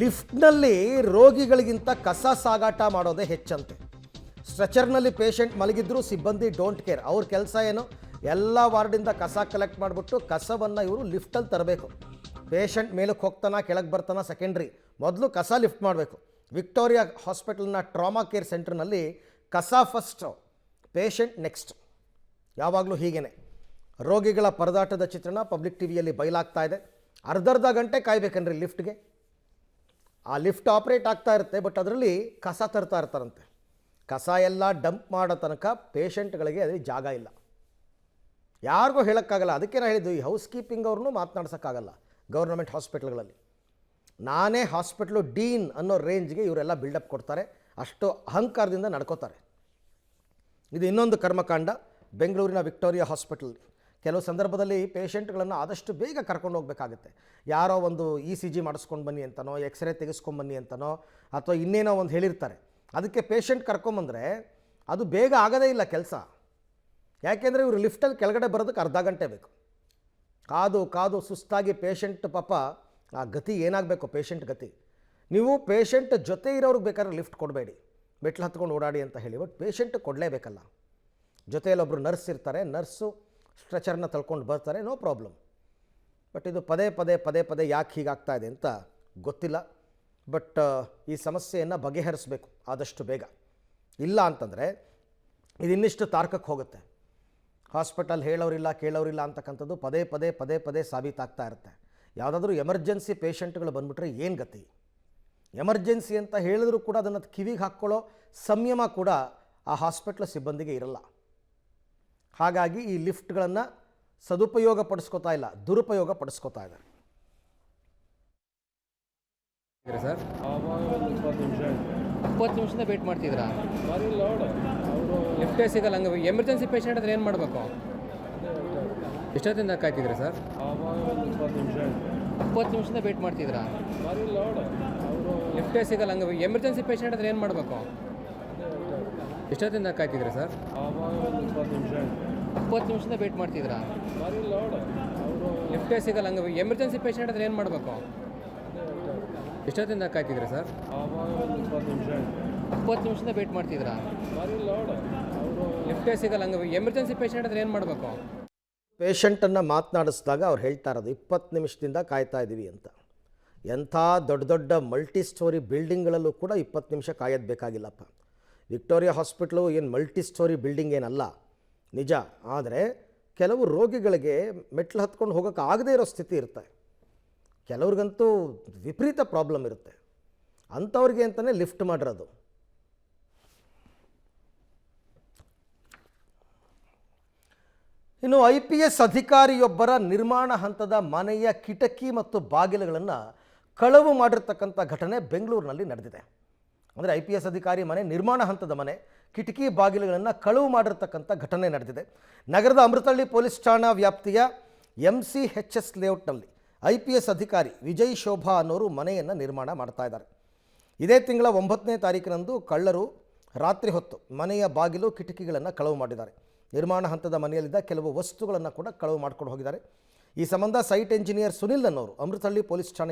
ಲಿಫ್ಟ್ನಲ್ಲಿ ರೋಗಿಗಳಿಗಿಂತ ಕಸ ಸಾಗಾಟ ಮಾಡೋದೇ ಹೆಚ್ಚಂತೆ. ಸ್ಟ್ರೆಚರ್ನಲ್ಲಿ ಪೇಷಂಟ್ ಮಲಗಿದ್ರು ಸಿಬ್ಬಂದಿ ಡೋಂಟ್ ಕೇರ್. ಅವ್ರ ಕೆಲಸ ಏನು, ಎಲ್ಲ ವಾರ್ಡಿಂದ ಕಸ ಕಲೆಕ್ಟ್ ಮಾಡಿಬಿಟ್ಟು ಕಸವನ್ನು ಇವರು ಲಿಫ್ಟಲ್ಲಿ ತರಬೇಕು. ಪೇಷಂಟ್ ಮೇಲಕ್ಕೆ ಹೋಗ್ತಾನ ಕೆಳಗೆ ಬರ್ತಾನ ಸೆಕೆಂಡ್ರಿ, ಮೊದಲು ಕಸ ಲಿಫ್ಟ್ ಮಾಡಬೇಕು. ವಿಕ್ಟೋರಿಯಾ ಹಾಸ್ಪಿಟಲ್ನ ಟ್ರಾಮಾ ಕೇರ್ ಸೆಂಟರ್ನಲ್ಲಿ ಕಸ ಫಸ್ಟು, ಪೇಷಂಟ್ ನೆಕ್ಸ್ಟ್. ಯಾವಾಗಲೂ ಹೀಗೇ ರೋಗಿಗಳ ಪರದಾಟದ ಚಿತ್ರಣ ಪಬ್ಲಿಕ್ ಟಿವಿಯಲ್ಲಿ ಬಯಲಾಗ್ತಾ ಇದೆ. ಅರ್ಧರ್ಧ ಗಂಟೆ ಕಾಯ್ಬೇಕನ್ರಿ ಲಿಫ್ಟ್ಗೆ. ಆ ಲಿಫ್ಟ್ ಆಪ್ರೇಟ್ ಆಗ್ತಾ ಇರುತ್ತೆ, ಬಟ್ ಅದರಲ್ಲಿ ಕಸ ತರ್ತಾ ಇರ್ತಾರಂತೆ. ಕಸ ಎಲ್ಲ ಡಂಪ್ ಮಾಡೋ ತನಕ ಪೇಷಂಟ್ಗಳಿಗೆ ಅದರಲ್ಲಿ ಜಾಗ ಇಲ್ಲ. ಯಾರಿಗೂ ಹೇಳೋಕ್ಕಾಗಲ್ಲ. ಅದಕ್ಕೆ ನಾನು ಹೇಳಿದ್ದು, ಈ ಹೌಸ್ ಕೀಪಿಂಗ್ ಅವ್ರನ್ನೂ ಮಾತನಾಡ್ಸೋಕ್ಕಾಗಲ್ಲ ಗೌರ್ನಮೆಂಟ್ ಹಾಸ್ಪಿಟ್ಲ್ಗಳಲ್ಲಿ. ನಾನೇ ಹಾಸ್ಪಿಟ್ಲು ಡೀನ್ ಅನ್ನೋ ರೇಂಜ್ಗೆ ಇವರೆಲ್ಲ ಬಿಲ್ಡಪ್ ಕೊಡ್ತಾರೆ, ಅಷ್ಟು ಅಹಂಕಾರದಿಂದ ನಡ್ಕೋತಾರೆ. ಇದು ಇನ್ನೊಂದು ಕರ್ಮಕಾಂಡ ಬೆಂಗಳೂರಿನ ವಿಕ್ಟೋರಿಯಾ ಹಾಸ್ಪಿಟಲ್. ಕೆಲವು ಸಂದರ್ಭದಲ್ಲಿ ಪೇಷಂಟ್ಗಳನ್ನು ಆದಷ್ಟು ಬೇಗ ಕರ್ಕೊಂಡು ಹೋಗಬೇಕಾಗುತ್ತೆ. ಯಾರೋ ಒಂದು ECG ಮಾಡಿಸ್ಕೊಂಡು ಬನ್ನಿ ಅಂತನೋ, ಎಕ್ಸ್ರೇ ತೆಗೆಸ್ಕೊಂಬನ್ನಿ ಅಂತನೋ, ಅಥವಾ ಇನ್ನೇನೋ ಒಂದು ಹೇಳಿರ್ತಾರೆ. ಅದಕ್ಕೆ ಪೇಷಂಟ್ ಕರ್ಕೊಂಬಂದರೆ ಅದು ಬೇಗ ಆಗೋದೇ ಇಲ್ಲ ಕೆಲಸ. ಯಾಕೆಂದರೆ ಇವರು ಲಿಫ್ಟಲ್ಲಿ ಕೆಳಗಡೆ ಬರೋದಕ್ಕೆ ಅರ್ಧ ಗಂಟೆ ಬೇಕು. ಕಾದು ಕಾದು ಸುಸ್ತಾಗಿ ಪೇಷಂಟ್ ಪಾಪ ಆ ಗತಿ ಏನಾಗಬೇಕು ಪೇಷಂಟ್ ಗತಿ. ನೀವು ಪೇಷಂಟ್ ಜೊತೆ ಇರೋರಿಗೆ ಬೇಕಾದ್ರೆ ಲಿಫ್ಟ್ ಕೊಡಬೇಡಿ, ಮೆಟ್ಲು ಹತ್ಕೊಂಡು ಓಡಾಡಿ ಅಂತ ಹೇಳಿ. ಬಟ್ ಪೇಷಂಟ್ ಕೊಡಲೇಬೇಕಲ್ಲ. ಜೊತೆಯಲ್ಲೊಬ್ಬರು ನರ್ಸ್ ಇರ್ತಾರೆ, ನರ್ಸು ಸ್ಟ್ರೆಚರ್ನ ತಳ್ಕೊಂಡು ಬರ್ತಾರೆ, ನೋ ಪ್ರಾಬ್ಲಮ್. ಬಟ್ ಇದು ಪದೇ ಪದೇ ಪದೇ ಪದೇ ಯಾಕೆ ಹೀಗಾಗ್ತಾ ಇದೆ ಅಂತ ಗೊತ್ತಿಲ್ಲ. ಬಟ್ ಈ ಸಮಸ್ಯೆಯನ್ನು ಬಗೆಹರಿಸಬೇಕು ಆದಷ್ಟು ಬೇಗ. ಇಲ್ಲ ಅಂತಂದರೆ ಇದು ಇನ್ನಿಷ್ಟು ತಾರ್ಕಕ್ಕೆ ಹೋಗುತ್ತೆ. ಹಾಸ್ಪಿಟಲ್ ಹೇಳೋರಿಲ್ಲ ಕೇಳೋರಿಲ್ಲ ಅಂತಕ್ಕಂಥದ್ದು ಪದೇ ಪದೇ ಪದೇ ಪದೇ ಸಾಬೀತಾಗ್ತಾ ಇರುತ್ತೆ. ಯಾವುದಾದ್ರೂ ಎಮರ್ಜೆನ್ಸಿ ಪೇಷಂಟ್ಗಳು ಬಂದುಬಿಟ್ರೆ ಏನು ಗತಿ? ಎಮರ್ಜೆನ್ಸಿ ಅಂತ ಹೇಳಿದ್ರು ಕೂಡ ಅದನ್ನು ಕಿವಿಗೆ ಹಾಕ್ಕೊಳ್ಳೋ ಸಂಯಮ ಕೂಡ ಆ ಹಾಸ್ಪಿಟ್ಲ್ ಸಿಬ್ಬಂದಿಗೆ ಇರಲ್ಲ. ಹಾಗಾಗಿ ಈ ಲಿಫ್ಟ್ಗಳನ್ನು ಸದುಪಯೋಗ ಪಡಿಸ್ಕೋತಾ ಇಲ್ಲ, ದುರುಪಯೋಗ ಪಡಿಸ್ಕೋತಾ ಇದ್ದಾರೆ. ಸರ್ 20 ನಿಮಿಷದಿಂದ ವೇಟ್ ಮಾಡ್ತಿದ್ರಾ? ಲಿಫ್ಟೇ ಸಿಗಲ್ಲ. ಹಂಗೆ ಎಮರ್ಜೆನ್ಸಿ ಪೇಷಂಟ್ ಆದರೆ ಏನು ಮಾಡಬೇಕು? ಎಷ್ಟೊತ್ತಿಂದ ಕಾಯ್ತಿದ್ರಾ ಸರ್? 20 ನಿಮಿಷದಿಂದ ವೇಟ್ ಮಾಡ್ತಿದ್ರಾ? ಲಿಫ್ಟೇ ಸಿಗಲ್ಲ. ಹಂಗೆ ಎಮರ್ಜೆನ್ಸಿ ಪೇಷಂಟ್ ಆದರೆ ಏನು ಮಾಡಬೇಕು? ಎಷ್ಟೊತ್ತಿಂದ ಕಾಯ್ತಿದ್ರಾ ಸರ್? 20 ನಿಮಿಷದಿಂದ ವೇಟ್ ಮಾಡ್ತಿದ್ರಾ? ಲಿಫ್ಟೇ ಸಿಗಲ್ಲ. ಹಂಗೆ ಎಮರ್ಜೆನ್ಸಿ ಪೇಷಂಟ್ ಆದರೆ ಏನು ಮಾಡಬೇಕು? ಎಷ್ಟೊತ್ತಿಂದ ಕಾಯ್ತಿದ್ರಾ ಸರ್? 20 ನಿಮಿಷದಿಂದ ವೇಟ್ ಮಾಡ್ತಿದ್ರಾ? ಲಿಫ್ಟೇ ಸಿಗಲ್ಲ. ಹಂಗೆ ಎಮರ್ಜೆನ್ಸಿ ಪೇಷಂಟ್ ಆದರೆ ಏನು ಮಾಡಬೇಕು? ಪೇಷಂಟನ್ನು ಮಾತನಾಡಿಸಿದಾಗ ಅವ್ರು ಹೇಳ್ತಾ ಇರೋದು 20 ನಿಮಿಷದಿಂದ ಕಾಯ್ತಾ ಇದ್ದೀವಿ ಅಂತ. ಎಂಥ ದೊಡ್ಡ ದೊಡ್ಡ ಮಲ್ಟಿ ಸ್ಟೋರಿ ಬಿಲ್ಡಿಂಗ್ಗಳಲ್ಲೂ ಕೂಡ 20 ನಿಮಿಷ ಕಾಯೋದು ಬೇಕಾಗಿಲ್ಲಪ್ಪ. ವಿಕ್ಟೋರಿಯಾ ಹಾಸ್ಪಿಟ್ಲು ಏನು ಮಲ್ಟಿ ಸ್ಟೋರಿ ಬಿಲ್ಡಿಂಗ್ ಏನಲ್ಲ ನಿಜ. ಆದರೆ ಕೆಲವು ರೋಗಿಗಳಿಗೆ ಮೆಟ್ಲು ಹತ್ಕೊಂಡು ಹೋಗೋಕ್ಕೆ ಆಗದೇ ಇರೋ ಸ್ಥಿತಿ ಇರುತ್ತೆ. ಕೆಲವ್ರಿಗಂತೂ ವಿಪರೀತ ಪ್ರಾಬ್ಲಮ್ ಇರುತ್ತೆ. ಅಂಥವ್ರಿಗೆ ಅಂತಲೇ ಲಿಫ್ಟ್ ಮಾಡಿರೋದು. ಇನ್ನು IPS ಅಧಿಕಾರಿಯೊಬ್ಬರ ನಿರ್ಮಾಣ ಹಂತದ ಮನೆಯ ಕಿಟಕಿ ಮತ್ತು ಬಾಗಿಲುಗಳನ್ನು ಕಳವು ಮಾಡಿರ್ತಕ್ಕಂಥ ಘಟನೆ ಬೆಂಗಳೂರಿನಲ್ಲಿ ನಡೆದಿದೆ. ಅಂದರೆ IPS ಅಧಿಕಾರಿ ಮನೆ, ನಿರ್ಮಾಣ ಹಂತದ ಮನೆ, ಕಿಟಕಿ ಬಾಗಿಲುಗಳನ್ನು ಕಳವು ಮಾಡಿರ್ತಕ್ಕಂಥ ಘಟನೆ ನಡೆದಿದೆ. ನಗರದ ಅಮೃತಹಳ್ಳಿ ಪೊಲೀಸ್ ಠಾಣಾ ವ್ಯಾಪ್ತಿಯ MCHS ಲೇಔಟ್ನಲ್ಲಿ IPS ಅಧಿಕಾರಿ ವಿಜಯ್ ಶೋಭಾ ಅನ್ನೋರು ಮನೆಯನ್ನು ನಿರ್ಮಾಣ ಮಾಡ್ತಾ ಇದ್ದಾರೆ. ಇದೇ ತಿಂಗಳ 9ನೇ ತಾರೀಕಿನಂದು ಕಳ್ಳರು ರಾತ್ರಿ ಹೊತ್ತು ಮನೆಯ ಬಾಗಿಲು ಕಿಟಕಿಗಳನ್ನು ಕಳವು ಮಾಡಿದ್ದಾರೆ. ನಿರ್ಮಾಣ ಹಂತದ ಮನೆಯಲ್ಲಿದ್ದ ಕೆಲವು ವಸ್ತುಗಳನ್ನು ಕೂಡ ಕಳವು ಮಾಡ್ಕೊಂಡು ಹೋಗಿದ್ದಾರೆ. ಈ ಸಂಬಂಧ ಸೈಟ್ ಎಂಜಿನಿಯರ್ ಸುನಿಲ್ ಅನ್ನೋರು ಅಮೃತಹಳ್ಳಿ ಪೊಲೀಸ್ ಠಾಣೆಗೆ